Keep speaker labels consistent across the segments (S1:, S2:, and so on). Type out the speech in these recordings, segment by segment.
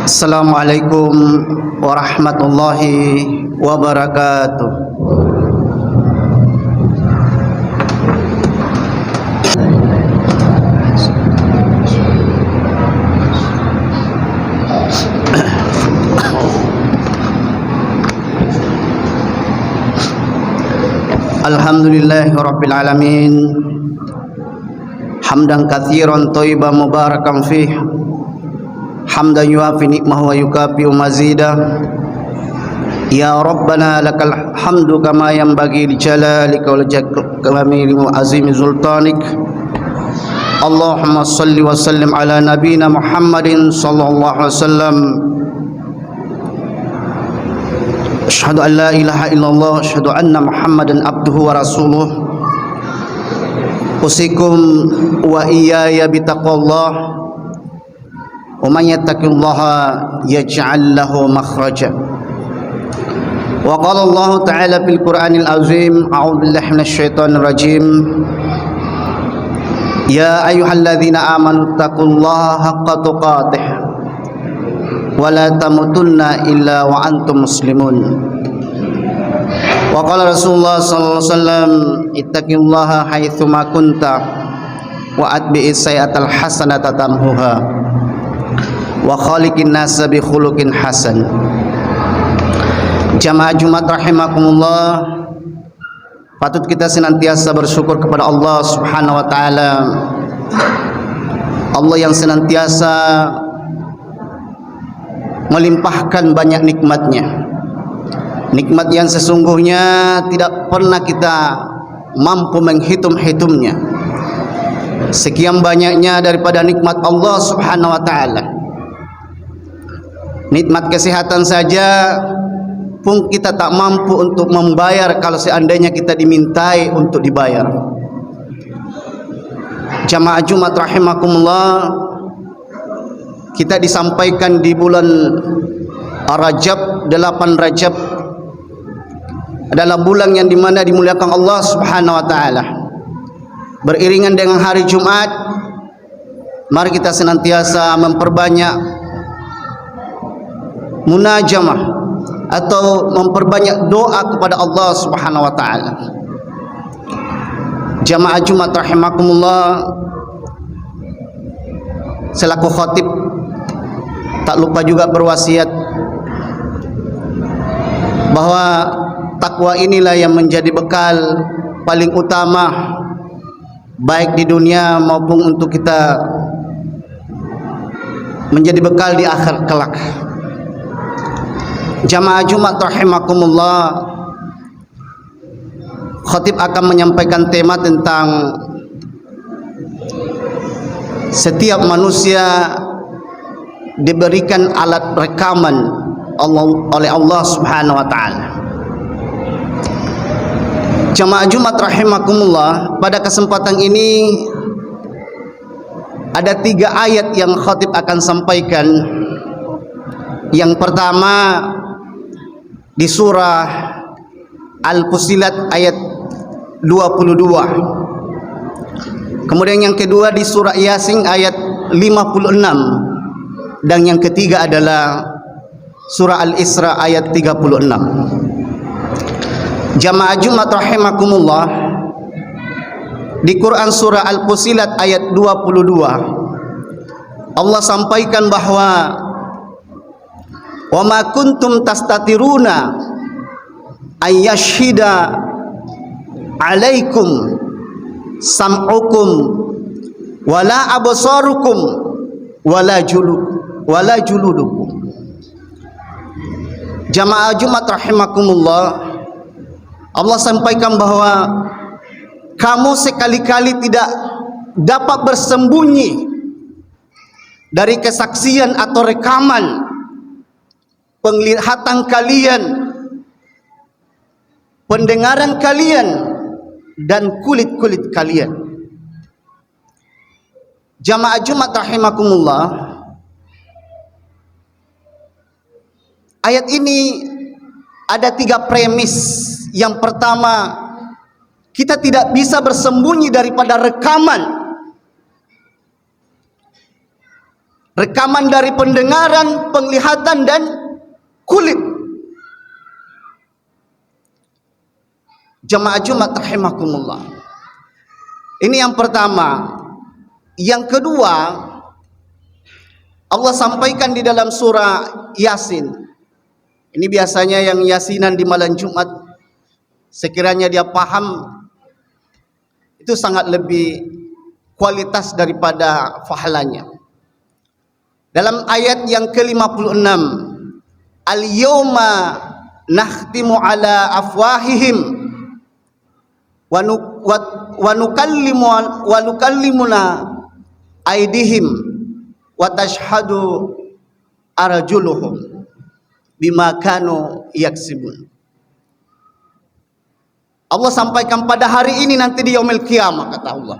S1: Assalamualaikum warahmatullahi wabarakatuh. Alhamdulillahi rabbil alamin. Hamdan katsiran thayyiban mubarakan fih. Hamdan yuafi ni'mahu wa yukafi mazidah. Ya Rabbana lakal hamdu kama yanbaghi li jalalika wal jalali wa azimi sultanik. Allahumma salli wa sallim ala nabiyyina Muhammadin sallallahu alaihi wasallam. Asyhadu an la ilaha illallah, asyhadu anna Muhammadan abduhu wa rasuluh. Usikum wa iyaya bitaqwallah. Wa man yattaqillaha yaj'al lahu makhraja. Wa qala Allah ta'ala fil Qur'anil azim, a'udzu billahi minasyaitonir rajim. Ya ayyuhalladzina amanu taqullaha haqqa tuqatih wa la tamutunna illa wa antum muslimun. Wa qala Rasulullah sallallahu alaihi wasallam, ittaqillaha haitsu ma kunta wa atbi'is sayyi'atal hasanata tamhuha wa khaliqin nasa bi khuluqin hasan. Jamaah Jumat rahimakumullah, patut kita senantiasa bersyukur kepada Allah Subhanahu wa taala. Allah yang senantiasa melimpahkan banyak nikmatnya, nikmat yang sesungguhnya tidak pernah kita mampu menghitung-hitungnya. Sekian banyaknya daripada nikmat Allah Subhanahu wa taala. Nikmat kesehatan saja pun kita tak mampu untuk membayar kalau seandainya kita dimintai untuk dibayar. Jamaah Jumat rahimakumullah, kita disampaikan di bulan Rajab, 8 Rajab adalah bulan yang dimana dimuliakan Allah Subhanahu wa taala. Beriringan dengan hari Jumat, mari kita senantiasa memperbanyak munajamah atau memperbanyak doa kepada Allah Subhanahu wa taala. Jamaah Jumat rahimakumullah, selaku khatib tak lupa juga berwasiat bahwa takwa inilah yang menjadi bekal paling utama baik di dunia maupun untuk kita menjadi bekal di akhir kelak. Jamaah Jumat rahimakumullah, khatib akan menyampaikan tema tentang setiap manusia diberikan alat rekaman oleh Allah Subhanahu wa taala. Jamaah Jumat rahimakumullah, pada kesempatan ini ada 3 ayat yang khatib akan sampaikan. Yang pertama di surah Al-Fussilat ayat 22. Kemudian yang kedua di surah Yasin ayat 56. Dan yang ketiga adalah surah Al-Isra ayat 36. Jamaah Jumat rahimakumullah, di Quran surah Al-Fussilat ayat 22 Allah sampaikan bahwa wa ma kuntum tastatiruna ayyashhida alaikum sam'ukum wala absarukum wala juludukum. Jamaah Jumat rahimakumullah, Allah sampaikan bahwa kamu sekali-kali tidak dapat bersembunyi dari kesaksian atau rekaman penglihatan kalian, pendengaran kalian, dan kulit-kulit kalian. Jamaah Jumat rahimakumullah, ayat ini ada 3 premis. Yang pertama, kita tidak bisa bersembunyi daripada rekaman rekaman dari pendengaran, penglihatan, dan kulit. Jamaah Jumat rahimakumullah. Ini yang pertama. Yang kedua, Allah sampaikan di dalam surah Yasin. Ini biasanya yang yasinan di malam Jumat, sekiranya dia paham, itu sangat lebih kualitas daripada fahalanya. Dalam ayat yang ke-56, Al-yawma nakhtimu ala afwahihim wa nukallimuna aidihim wa tashhadu arjuluhum bima kanu yaksibun. Allah sampaikan pada hari ini, nanti di yaumil qiyamah, kata Allah,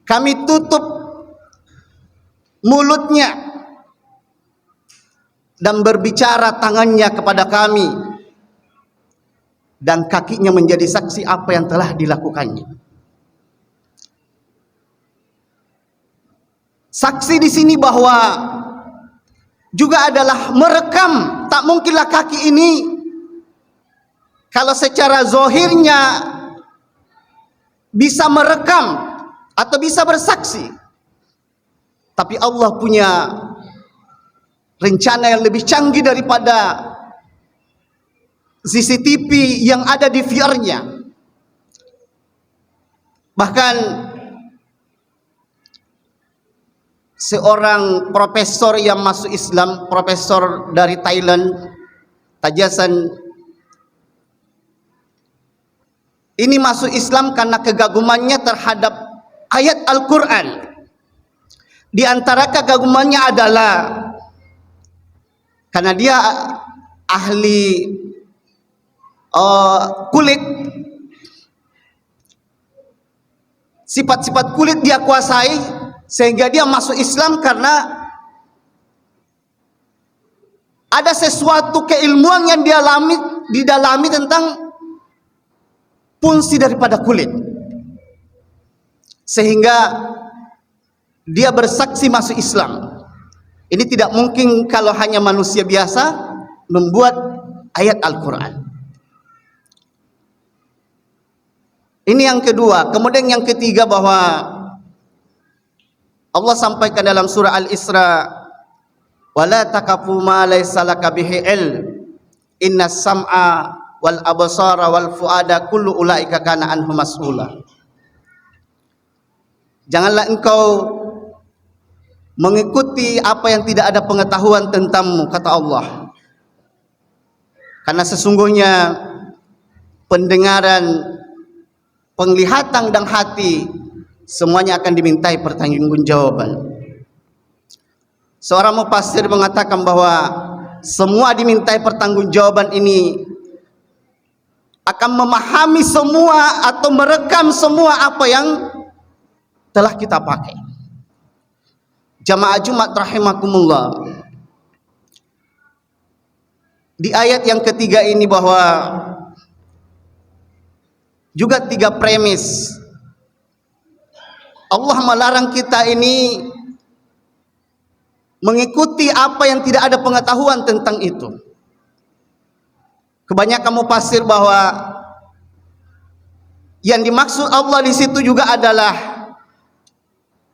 S1: kami tutup mulutnya dan berbicara tangannya kepada kami, dan kakinya menjadi saksi apa yang telah dilakukannya. Saksi di sini bahwa juga adalah merekam. Tak mungkinlah kaki ini kalau secara zahirnya bisa merekam atau bisa bersaksi, tapi Allah punya rencana yang lebih canggih daripada CCTV yang ada di VR-nya. Bahkan seorang profesor yang masuk Islam, profesor dari Thailand, Tajasan, ini masuk Islam karena kegagumannya terhadap ayat Al-Quran. Di antara kegagumannya adalah karena dia ahli kulit, sifat-sifat kulit dia kuasai, sehingga dia masuk Islam karena ada sesuatu keilmuan yang dia didalami tentang fungsi daripada kulit, sehingga dia bersaksi masuk Islam. Ini tidak mungkin kalau hanya manusia biasa membuat ayat Al-Quran. Ini yang kedua. Kemudian yang ketiga, bahwa Allah sampaikan dalam surah Al-Isra, wala taqafu ma laysa laka bihi ilm innas sam'a wal absara wal fuada kullu ulaika kana anhu mas'ula. Janganlah engkau mengikuti apa yang tidak ada pengetahuan tentangmu, kata Allah, karena sesungguhnya pendengaran, penglihatan dan hati semuanya akan dimintai pertanggungjawaban. Seorang mufassir mengatakan bahwa semua dimintai pertanggungjawaban ini akan memahami semua atau merekam semua apa yang telah kita pakai. Jamaah Jumat rahimakumullah. Di ayat yang ketiga ini bahwa juga tiga premis. Allah melarang kita ini mengikuti apa yang tidak ada pengetahuan tentang itu. Kebanyakan mufasir bahwa yang dimaksud Allah di situ juga adalah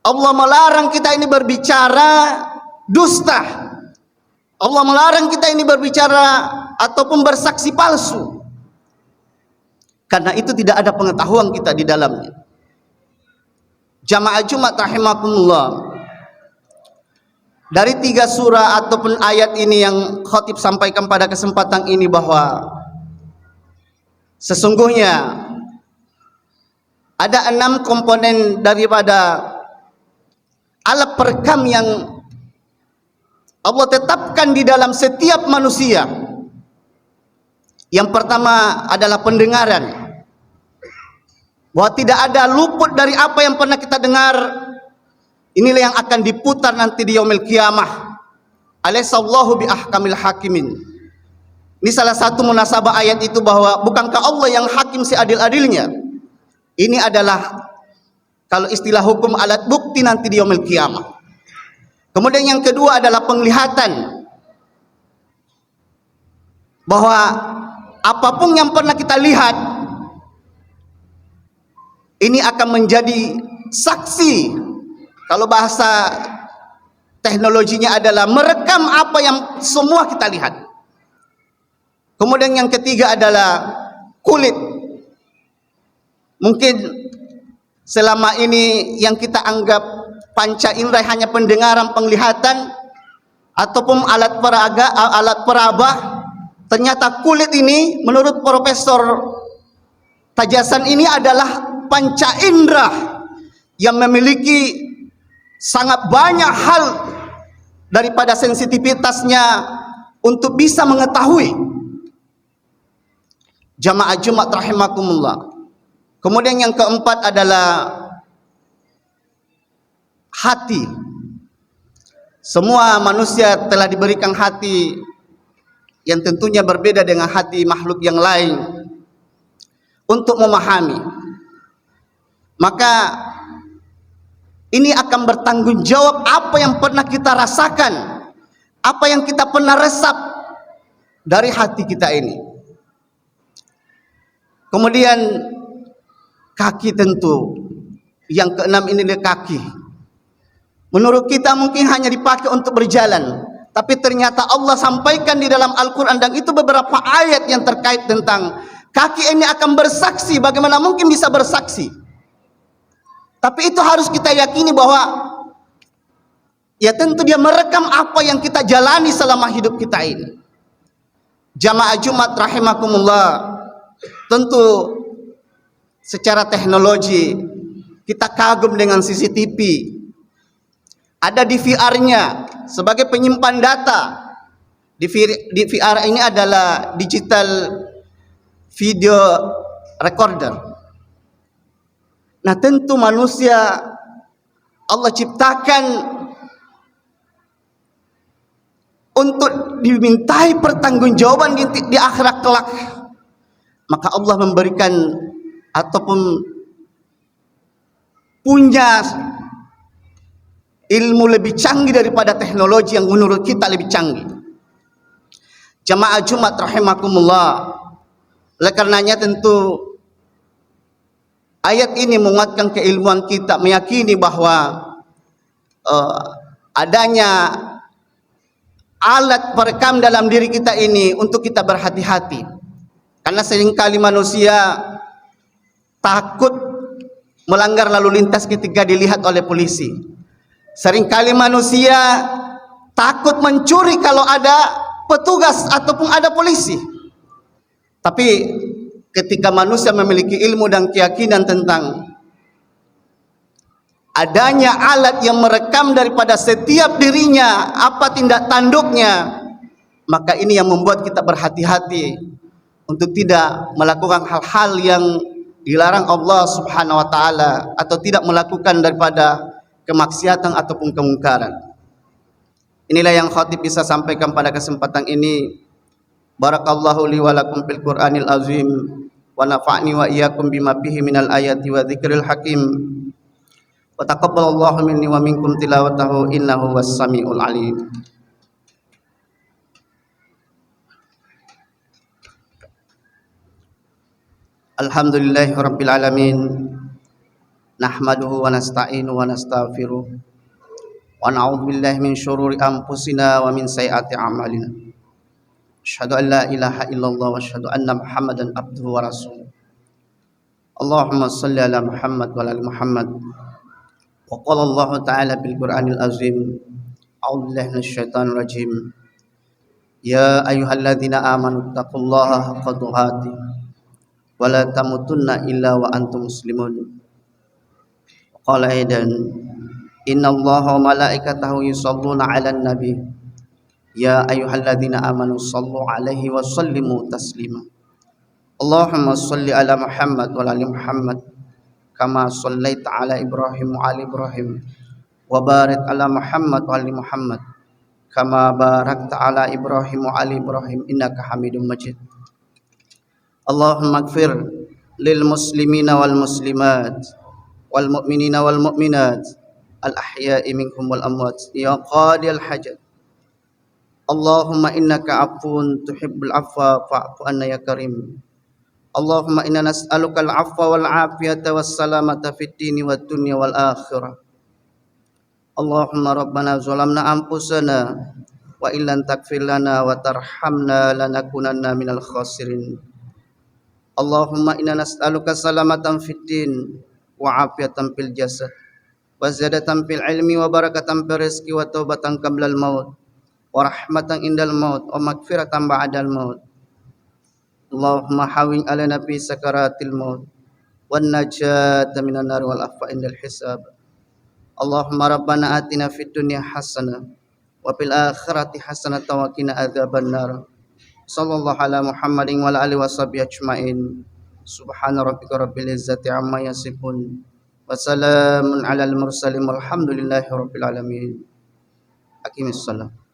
S1: Allah melarang kita ini berbicara dusta. Allah melarang kita ini berbicara ataupun bersaksi palsu, karena itu tidak ada pengetahuan kita di dalamnya. Jamaah Jumat rahimakumullah. Dari tiga surah ataupun ayat ini yang khatib sampaikan pada kesempatan ini, bahwa sesungguhnya ada 6 komponen daripada alat perekam yang Allah tetapkan di dalam setiap manusia. Yang pertama adalah pendengaran, bahwa tidak ada luput dari apa yang pernah kita dengar. Inilah yang akan diputar nanti di yaumil qiyamah. Alaihissallahu bi ahkamil hakimin. Ini salah satu munasabah ayat itu, bahwa bukankah Allah yang hakim seadil-adilnya. Ini adalah Kalau istilah hukum alat bukti nanti di yaumil qiyamah. Kemudian yang kedua adalah penglihatan, bahwa apapun yang pernah kita lihat ini akan menjadi saksi. Kalau bahasa teknologinya adalah merekam apa yang semua kita lihat. Kemudian yang ketiga adalah kulit. Mungkin selama ini yang kita anggap panca indera hanya pendengaran, penglihatan ataupun alat peraba, ternyata kulit ini menurut Profesor Tajasan ini adalah panca indera yang memiliki sangat banyak hal daripada sensitivitasnya untuk bisa mengetahui. Jamaah Jumat rahimakumullah. Kemudian yang keempat adalah hati. Semua manusia telah diberikan hati yang tentunya berbeda dengan hati makhluk yang lain untuk memahami. Maka ini akan bertanggung jawab apa yang pernah kita rasakan, apa yang kita pernah resap dari hati kita ini. Kemudian kaki tentu. Yang keenam ini adalah kaki. Menurut kita mungkin hanya dipakai untuk berjalan, tapi ternyata Allah sampaikan di dalam Al-Quran, dan itu beberapa ayat yang terkait tentang kaki ini akan bersaksi. Bagaimana mungkin bisa bersaksi? Tapi itu harus kita yakini bahwa ya tentu dia merekam apa yang kita jalani selama hidup kita ini. Jamaah Jumat rahimakumullah. Tentu secara teknologi kita kagum dengan CCTV. Ada di VR-nya sebagai penyimpan data. Di VR ini adalah digital video recorder. Nah, tentu manusia Allah ciptakan untuk dimintai pertanggungjawaban di akhirat kelak. Maka Allah memberikan ataupun punya ilmu lebih canggih daripada teknologi yang menurut kita lebih canggih. Jamaah Jumat rahimakumullah. Oleh karenanya tentu ayat ini menguatkan keilmuan kita, meyakini bahwa adanya alat perekam dalam diri kita ini untuk kita berhati-hati. Karena seringkali manusia takut melanggar lalu lintas ketika dilihat oleh polisi. Seringkali manusia takut mencuri kalau ada petugas ataupun ada polisi. Tapi ketika manusia memiliki ilmu dan keyakinan tentang adanya alat yang merekam daripada setiap dirinya, apa tindak tanduknya, maka ini yang membuat kita berhati-hati untuk tidak melakukan hal-hal yang dilarang Allah Subhanahu wa taala, atau tidak melakukan daripada kemaksiatan ataupun kemungkaran. Inilah yang khatib bisa sampaikan pada kesempatan ini. Barakallahu li wa lakum fil Qur'anil azim wa nafa'ni wa iyyakum bima fihi minal ayati wa dzikril hakim. Wa taqabbalallahu minni wa minkum tilawatahu innahu was-sami'ul alim. Alhamdulillahi rabbil alamin. Nahmaduhu wa nasta'inu wa nastaghfiruh. Wa na'udzu billahi min syururi anfusina wa min sayyiati a'malina. Asyhadu an la ilaha illallah wa asyhadu anna Muhammadan abduhu wa rasuluh. Allahumma shalli ala Muhammad wa ala ali Muhammad. Wa qala Allah ta'ala bil Qur'anil azim. A'udzu billahi minasyaitonir rajim. Ya ayyuhalladzina amanu taqullaha haqqa tuqatih wa la tamutunna illa wa antum muslimun. Qala aidan innallaha wa malaikatahu yusholluna 'alan nabi ya ayyuhalladzina amanu shallu 'alaihi wa sallimu taslima. Allahumma shalli ala Muhammad wa ala ali Muhammad kama shallaita ala Ibrahim wa ali Ibrahim wa barik ala Muhammad wa ali Muhammad kama barakta ala Ibrahim wa ali Ibrahim innaka Hamidum Majid. Allahumma ighfir lil muslimina wal muslimat والمؤمنين والمؤمنات الأحياء منهم والأموات يا قاضي الحاجات اللهم إنك عفو تحب العفو فاعف عنا يا كريم اللهم إنا نسألك العفو والعافية والسلامة في الدين والدنيا والآخرة اللهم ربنا ظلمنا أنفسنا وإن لم تغفر لنا وترحمنا لنكونن من الخاسرين اللهم إنا نسألك سلامة في الدين وعافية في الجسد وزيادة في العلم وبركة في الرزق وتوبة قبل الموت ورحمة عند الموت ومغفرة بعد الموت اللهم حاول علينا في سكرات الموت والنجاة من النار والعفو عند الحساب اللهم ربنا آتنا في الدنيا حسنة وفي الآخرة حسنة وقنا عذاب النار صلى الله على محمد وعلى آله وصحبه أجمعين سبحان ربك رب العزة عما يصفون وسلام على المرسلين والحمد لله رب العالمين أقم الصلاة